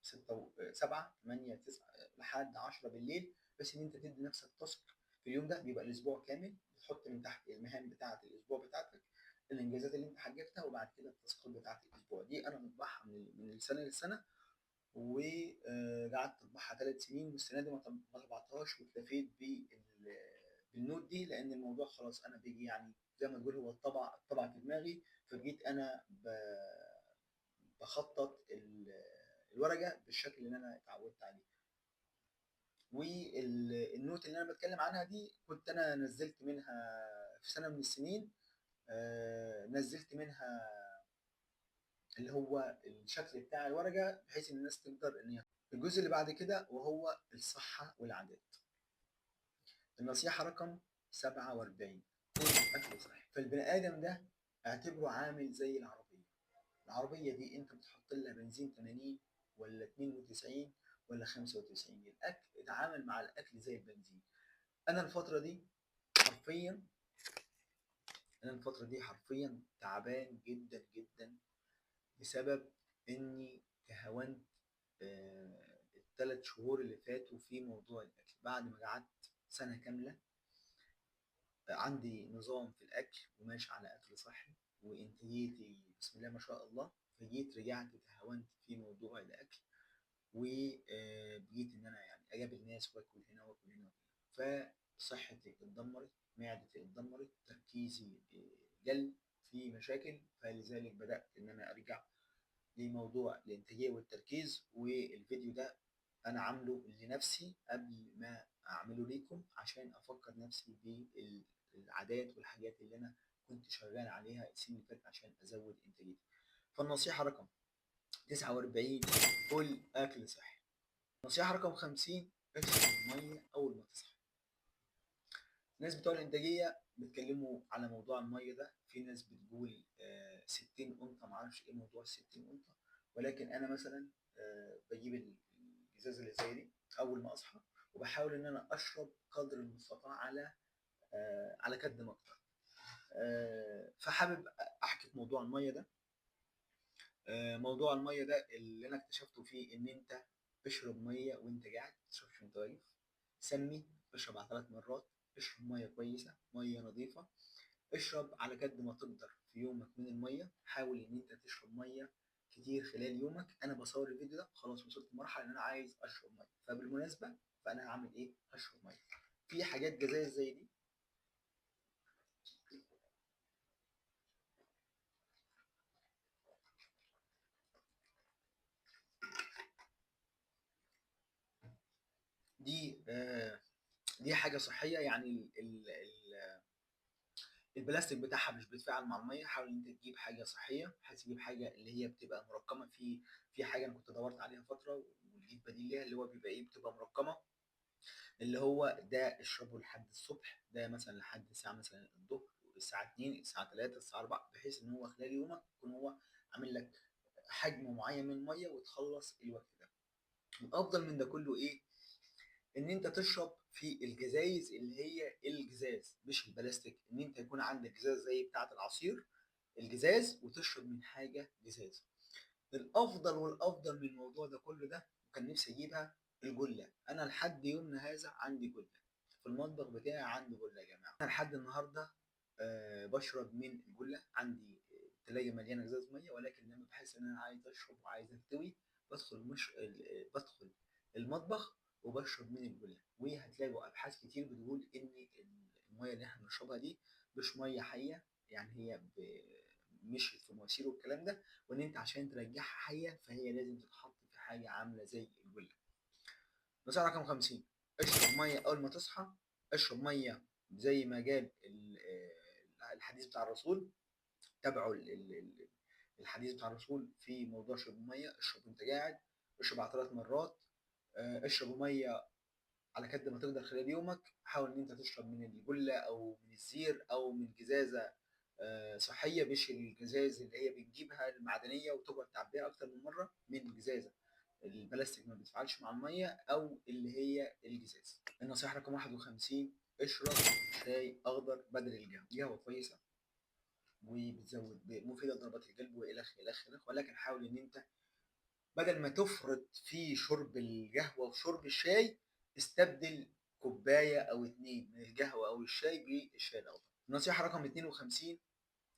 6 7 8 9 لحد 10 بالليل، بس ان انت تدي نفسك تاسك في اليوم ده. بيبقى الاسبوع كامل، بتحط من تحت المهام بتاعه الاسبوع بتاعتك، الانجازات اللي انت حققتها، وبعد كده التاسكات بتاعه الاسبوع دي. انا بطبعها من السنه للسنه، وقعدت اطبعها 3 سنين، والسنه دي ما طبعتهاش، واكتفيت بالنوت دي، لان الموضوع خلاص انا بيجي يعني زي ما تقول هو الطبع في دماغي. فبقيت انا بخطط الورقه بالشكل اللي انا اتعودت عليه. والنوت اللي انا بتكلم عنها دي كنت انا نزلت منها في سنه من السنين، نزلت منها اللي هو الشكل بتاع الورقه، بحيث ان الناس تقدر ان هي. الجزء اللي بعد كده وهو الصحه والعادات. النصيحه رقم 47، كل اكل صحي. فالبني ادم ده اعتبره عامل زي العربيه. العربيه دي انت بتحط لها بنزين 80 ولا 92 ولا 95. الاكل اتعامل مع الاكل زي البنزين. انا الفتره دي حرفيا انا الفتره دي تعبان جدا جدا، بسبب اني تهاونت ال3 شهور اللي فاتوا في موضوع الاكل. بعد ما قعدت سنه كامله عندي نظام في الاكل وماشي على اكل صحي وانتاجيتي بسم الله ما شاء الله، فجيت رجعت تهاونت في موضوع الاكل، وبقيت ان انا يعني اقابل ناس واكل هنا واكل هنا واكل هنا. فصحتي اتدمرت، معدتي اتدمرت، تركيزي قل، في مشاكل. فلذلك بدات ان انا ارجع لموضوع الإنتاجية والتركيز، والفيديو ده أنا عامله لنفسي قبل ما أعمله ليكم عشان أفكر نفسي بالعادات والحاجات اللي أنا كنت شغال عليها السنين اللي فاتت عشان أزود إنتاجيتي. فالنصيحة رقم 49: كل أكل صحي. نصيحة رقم 50: اشرب مية أول ما تصحى. الناس بتوع الإنتاجية بيتكلموا على موضوع المية ده، في ناس بتقول 60 أنطة، معرفش إيه موضوع 60 أنطة، ولكن أنا مثلا بجيب الإزازة اللي زي دي أول ما أصحى، وبحاول إن أنا أشرب قدر المستطاع على قد ما أقدر. فحابب أحكي في موضوع المية ده. موضوع المية ده اللي أنا اكتشفته فيه إن أنت اشرب مية وأنت قاعد، متشربش وأنت واقف. سمي، اشرب على 3 مرات. اشرب مية كويسة، مية نظيفة. اشرب على قد ما تقدر في يومك من المية. حاول إن أنت تشرب مية كتير خلال يومك. أنا بصور الفيديو ده خلاص وصلت لمرحلة إن أنا عايز أشرب مية، فبالمناسبة فأنا هعمل إيه؟ هشرب مية. في حاجات جزايا زي دي، دي دي حاجة صحية، يعني البلاستيك بتاعها مش بيتفاعل مع الميه. حاول ان انت تجيب حاجه صحيه، بحيث تجيب حاجه اللي هي بتبقى مرقمه. في حاجه انا كنت دورت عليها فتره ولقيت بديل ليها، اللي هو بيبقى ايه، بتبقى مرقمه، اللي هو ده اشربه لحد الصبح، ده مثلا لحد الساعه مثلا الظهر، الساعه 2، الساعه 3، الساعه 4، بحيث ان هو خلال يومك يكون هو عامل لك حجم معين من الميه وتخلص الوقت ده. الافضل من ده كله ايه؟ ان انت تشرب في الجزايز اللي هي الجزاز مش البلاستيك. ان انت يكون عندك جزاز زي بتاعه العصير، الجزاز، وتشرب من حاجه جزاز. الافضل والافضل من الموضوع ده كله ده، وكان نفسي اجيبها، الجله. انا لحد يومنا هذا عندي جله في المطبخ بتاعي، عندي جله يا جماعه. انا لحد النهارده بشرب من الجله. عندي تلاجه مليانه ازاز ميه، ولكن لما بحس ان انا عايز اشرب وعايز ارتوي بدخل مش بدخل المطبخ وبشرب من الجله. وهتلاقوا ابحاث كتير بتقول ان الميه اللي احنا بنشربها دي مش ميه حيه، يعني هي مشيت في مواسير والكلام ده، وان انت عشان ترجعها حيه فهي لازم تتحط في حاجه عامله زي الجله. نصيحه رقم 50: اشرب ميه اول ما تصحى. اشرب ميه زي ما قال الحديث بتاع الرسول. تابعوا الحديث بتاع الرسول في موضوع شرب الميه. اشرب وانت قاعد، اشرب على 3 مرات. اشرب ميه على قد ما تقدر خلال يومك. حاول ان انت تشرب من الجله او من الزير او من جزازه صحيه، مش الجزاز اللي هي بتجيبها المعدنيه وتقعد تعبيها اكتر من مره. من جزازه البلاستيك ما بيتفاعلش مع الميه، او اللي هي الجزاز. النصيحه رقم 51: اشرب شاي اخضر بدل القهوه. القهوه كويسه وبتزود مفيده لضربات القلب والخ الخ الخ، ولكن حاول ان انت بدل ما تفرط في شرب القهوة وشرب الشاي، استبدل كوباية أو 2 من القهوة أو الشاي بالشاي الأخضر. نصيحة رقم 52: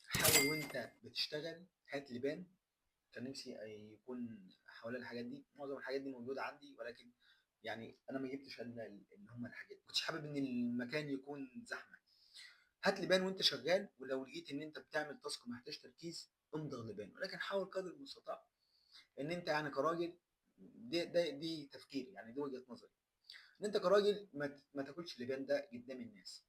حاول وأنت بتشتغل هات لبان. كان نفسي يكون حوالين الحاجات دي. معظم الحاجات دي موجودة عندي، ولكن يعني أنا ما جبتش إلا اللي هم الحاجات دي. كنتش حابب إن المكان يكون زحمة. هات لبان وأنت شغال، ولو لقيت إن أنت بتعمل تاسك محتاج تركيز امضغ لبان، ولكن حاول قدر المستطاع ان انت يعني كراجل، دي تفكيري، يعني دي وجهه نظري، ان انت كراجل ما تاكلش لبان ده قدام الناس.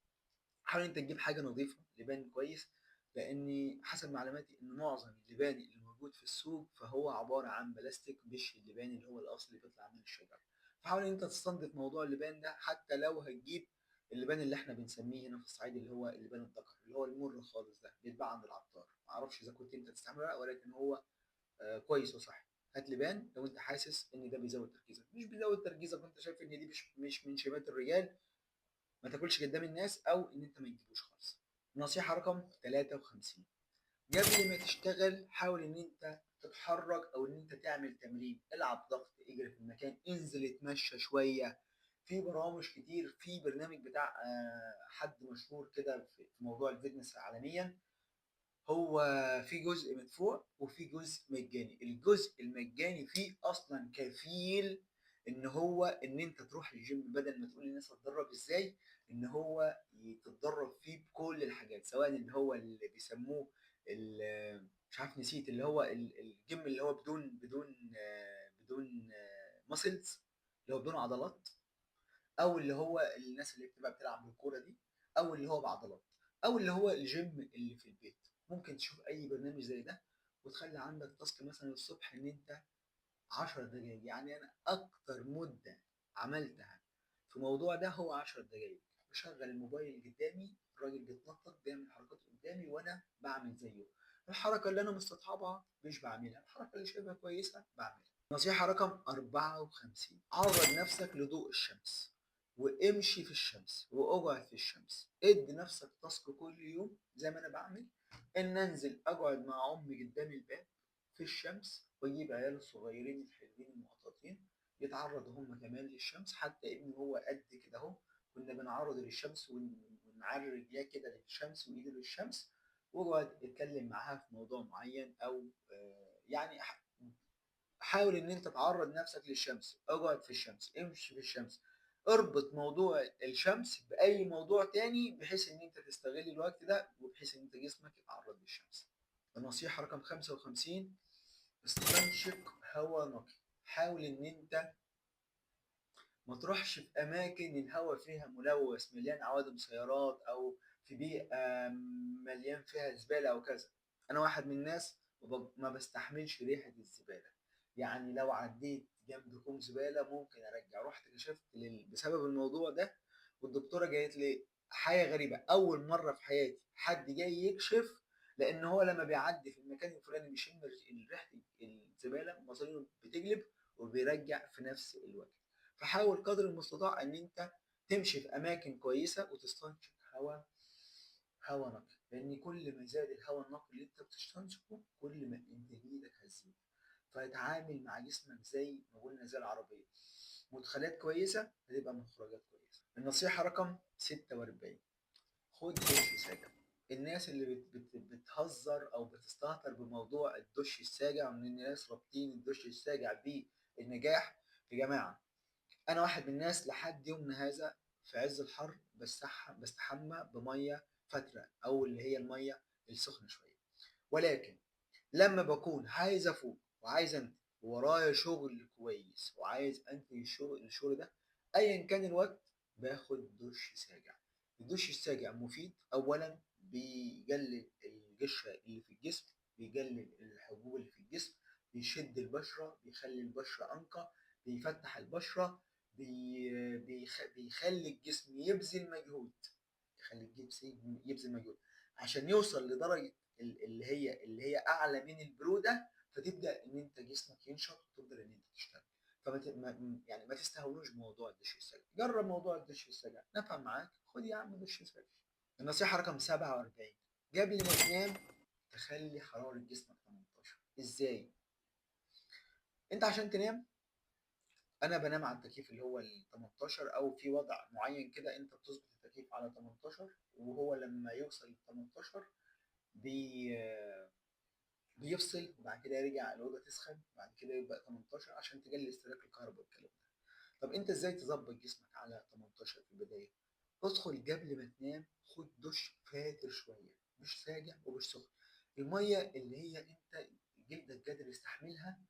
حاول انت تجيب حاجه نظيفه، لبان كويس، لان حسب معلوماتي ان معظم اللبان اللي موجود في السوق فهو عباره عن بلاستيك، مش اللبان اللي هو الاصلي اللي بيطلع من الشجر. فحاول ان انت تستنضف موضوع اللبان ده، حتى لو هتجيب اللبان اللي احنا بنسميه هنا في الصعيد اللي هو اللبان الدكر، اللي هو المر خالص ده، بيتباع عند العطار. معرفش اذا كنت انت تستعمله ولا لا، ولكن هو كويس وصحي. هات لبان لو انت حاسس ان ده بيزود تركيزك. مش بيزود تركيزك وانت شايف ان دي مش من شيمات الرجال، ما تاكلش قدام الناس، او ان انت ما تجيبوش خالص. نصيحه رقم 53: قبل ما تشتغل حاول ان انت تتحرك، او ان انت تعمل تمرين. العب ضغط، اجري في المكان، انزل اتمشى شويه. في برامج كتير، في برنامج بتاع حد مشهور كده في موضوع الفيتنس عالميا. هو في جزء مدفوع وفي جزء مجاني. الجزء المجاني فيه اصلا كفيل ان انت تروح الجيم، بدل ما تقول للناس هتدرب ازاي، ان هو تتدرب فيه بكل الحاجات، سواء اللي هو اللي بيسموه ال- مش عارف نسيت، اللي هو الجيم اللي هو بدون ماسلز، اللي هو بدون عضلات، او اللي هو الناس اللي بتبقى بتلعب بالكوره دي، او اللي هو بعضلات، او اللي هو الجيم اللي في البيت. ممكن تشوف اي برنامج زي ده وتخلي عندك تاسك مثلا الصبح ان انت 10 دقايق. يعني انا اكتر مده عملتها في الموضوع ده هو 10 دقايق. بشغل الموبايل قدامي، الراجل بيتنطط بيعمل حركات قدامي وانا بعمل زيه. الحركه اللي انا مستصحبها مش بعملها، الحركه اللي شايفها كويسه بعملها. نصيحه رقم 54: عرض نفسك لضوء الشمس وامشي في الشمس واقعد في الشمس. ادي نفسك تاسك كل يوم زي ما انا بعمل، ان انزل اقعد مع امي قدام الباب في الشمس، واجيب عيال الصغيرين الحلوين المقططين يتعرضوا هم كمان للشمس. حتى ابني هو قد كده اهو، كنا بنعرضه للشمس ونعري رجليه كده للشمس وايده للشمس، واقعد اتكلم معاها في موضوع معين، او يعني حاول ان انت تعرض نفسك للشمس. اقعد في الشمس، امشي في الشمس، اربط موضوع الشمس باي موضوع تاني بحيث ان انت تستغل الوقت ده وبحيث ان انت جسمك يتعرض للشمس. النصيحة رقم 55: استنشق هواء نقي. حاول ان انت ما تروحش في اماكن الهواء فيها ملوث مليان عوادم سيارات، او في بيئة مليان فيها زبالة او كذا. انا واحد من الناس ما بستحملش ريحة الزبالة. يعني لو عديت جنب كوم زبالة ممكن ارجع. رحت كشفت بسبب الموضوع ده، والدكتورة جايت لي حاجة غريبة. اول مرة في حياتي حد جاي يكشف، لان هو لما بيعدي في المكان الفلاني بيشم ريحة الزبالة مصارينه بتجلب وبيرجع في نفس الوقت. فحاول قدر المستطاع ان انت تمشي في اماكن كويسه وتستنشق هواء نقي، لان كل ما زاد الهواء النقي اللي انت بتستنشقه كل ما انتاجيتك هتزيد. فاتعامل مع جسمك زي ما قلنا زي العربيه، مدخلات كويسه هتبقى مخرجات كويسه. النصيحه رقم 46: خد دش ساجع. الناس اللي بتهزر او بتستهتر بموضوع الدش الساجع، وان الناس رابطين الدش الساجع بالنجاح، يا جماعه انا واحد من الناس لحد يومنا هذا في عز الحر بستحمى بميه فتره، او اللي هي الميه السخنه شويه. ولكن لما بكون عايز افوق وعايز انتج ورايا شغل كويس وعايز انتج الشغل ده ايا كان الوقت، باخد دش ساقع. الدش الساقع مفيد، اولا بيقلل القشره اللي في الجسم، بيقلل الحبوب اللي في الجسم، بيشد البشره، بيخلي البشره انقى، بيفتح البشره، بيخلي الجسم يبذل مجهود، يخلي الجسم يبذل مجهود عشان يوصل لدرجه اللي هي اعلى من البروده، فتبدا ان انت جسمك ينشط وتقدر ان انت تشتغل. يعني ما تستهونوش بموضوع الدش السريع. جرب موضوع الدش السريع، نفع معاك خد يا عم دش سريع. النصيحه رقم 47: قبل ما تنام تخلي حراره جسمك 18. ازاي؟ انت عشان تنام، انا بنام على التكييف اللي هو ال 18، او في وضع معين كده انت بتظبط التكييف على 18، وهو لما يوصل ل 18 بي بيفصل، وبعد كده يرجع الاوضه تسخن، بعد كده يبقى 18 عشان تقلل استهلاك الكهرباء والكلام ده. طب انت ازاي تظبط جسمك على 18 في البدايه؟ ادخل قبل ما تنام خد دش فاتر شويه، مش ساقع ومش سخن. الميه اللي هي انت جلدك قادر يستحملها،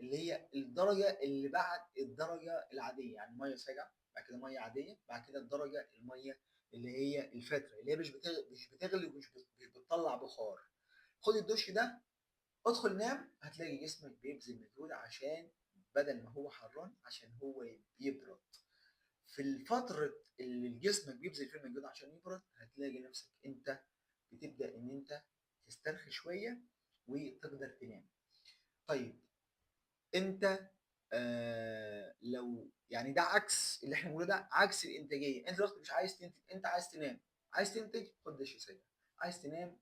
اللي هي الدرجه اللي بعد الدرجه العاديه. يعني ميه ساقعه، بعد كده ميه عاديه، بعد كده الدرجه الميه اللي هي الفتره، اللي هي مش بتغلي مش بتطلع بخار. خد الدش ده، ادخل نام، هتلاقي جسمك بيبذل مجهود عشان بدل ما هو حران عشان هو يبرد. في الفترة اللي جسمك بيبذل فيها مجهود عشان يبرد هتلاقي نفسك انت بتبدأ ان انت تسترخي شوية وتقدر تنام. طيب انت لو يعني ده عكس اللي احنا بنقوله، ده عكس الانتاجية. انت دلوقتي مش عايز تنتج، انت عايز تنام. عايز تنتج خد دش سريع، عايز تنام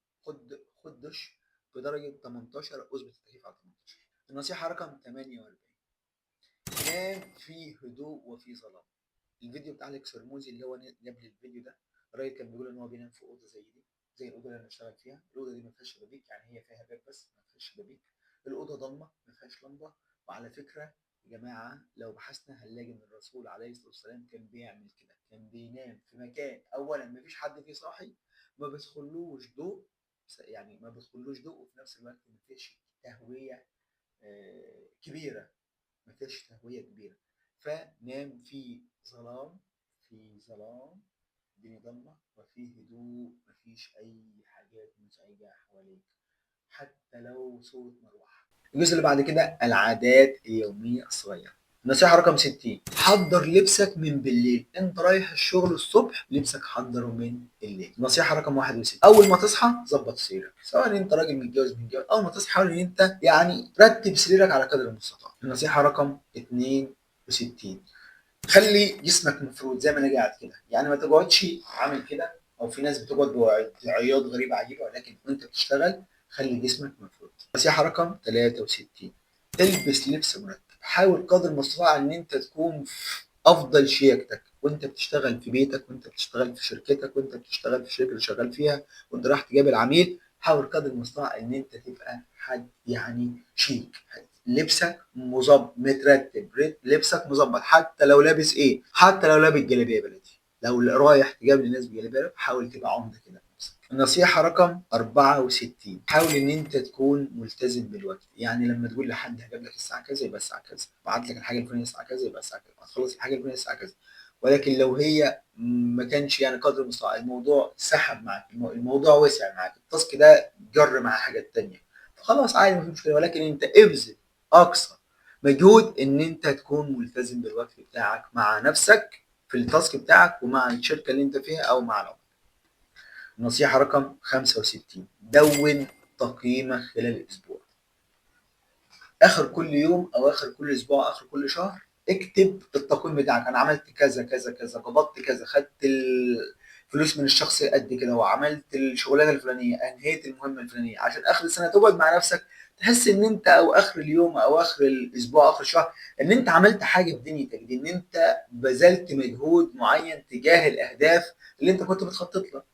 خد دش بدرجة 18، اظبط التكييف على 18. النصيحة رقم 48: نام في هدوء وفي ظلام. الفيديو بتاع اليكس هرموزي اللي هو جاب لي الفيديو ده، الراجل كان بيقول ان هو بينام في اوضه زي دي، زي الاوضه اللي انا بشتغل فيها. الاوضه دي ما فيهاش شبابيك، يعني هي فيها باب بس ما فيهاش شبابيك. الاوضه ضلمه ما فيهاش لمبه. وعلى فكره يا جماعه لو بحثنا هنلاقي ان الرسول عليه الصلاه والسلام كان بيعمل كده، كان بينام في مكان اولا ما فيش حد فيه صاحي، ما بيدخلوش ضوء، يعني ما بيدخلوش ضوء، وفي نفس الوقت ما فيش تهويه كبيره، ما فيش تهويه كبيره. فنام في ظلام، في ظلام، الدنيا ضلمه وفي هدوء، مفيش اي حاجات مزعجه حواليك حتى لو صوت مروحه. الجزء اللي بعد كده العادات اليوميه الصغيره. نصيحة رقم 60: حضر لبسك من بالليل، انت رايح الشغل الصبح لبسك حضره من الليل. نصيحة رقم 61: اول ما تصحى ظبط سريرك، سواء انت راجل متجوز، اول ما تصحى حاول ان انت يعني رتب سريرك على قدر المستطاع. النصيحة رقم 62: خلي جسمك مفرود زي ما انا قاعد كده، يعني ما تقعدش عامل كده، او في ناس بتقعد بعياط غريبه عجيبه، ولكن وانت بتشتغل خلي جسمك مفرود. نصيحه رقم 63: البس لبس مرتب، حاول قدر المستطاع ان انت تكون في افضل شياكتك وانت بتشتغل في بيتك، وانت بتشتغل في شركتك، وانت بتشتغل في الشركه اللي شغال فيها، وانت رايح تقابل عميل، حاول قدر المستطاع ان انت تبقى حد يعني شيك، لبسك مظبط مترتب، لبسك مظبط، حتى لو لابس ايه، حتى لو لابس جلابيه بلدي، لو رايح تقابل الناس بجلابيه بلدي حاول تبقى عمده كده بنفسك. النصيحه رقم 64: حاول ان انت تكون ملتزم بالوقت، يعني لما تقول لحد هجيب لك الساعه كذا يبقى الساعه كذا، بعت لك الحاجه الفلانيه الساعه كذا يبقى الساعه كذا، هتخلص الحاجه الفلانيه الساعه كذا. ولكن لو هي ما كانش يعني قدر المستطاع الموضوع سحب معاك، الموضوع وسع معاك، التاسك ده جر مع حاجات تانية، فخلاص عادي مفيش مشكله، ولكن انت ابذل اقصى مجهود ان انت تكون ملتزم بالوقت بتاعك مع نفسك في التاسك بتاعك ومع الشركه اللي انت فيها او مع العملاء. نصيحه رقم 65: دون تقييمك خلال الاسبوع، اخر كل يوم او اخر كل اسبوع اخر كل شهر اكتب التقييم بتاعك، انا عملت كذا كذا كذا، قبضت كذا، خدت الفلوس من الشخص قد كده، وعملت الشغلانه الفلانيه، انهيت المهمه الفلانيه، عشان اخر السنه تقعد مع نفسك تحس ان انت، او اخر اليوم او اخر الاسبوع اخر الشهر، ان انت عملت حاجه في دنيتك دي، ان انت بذلت مجهود معين تجاه الاهداف اللي انت كنت بتخطط لها.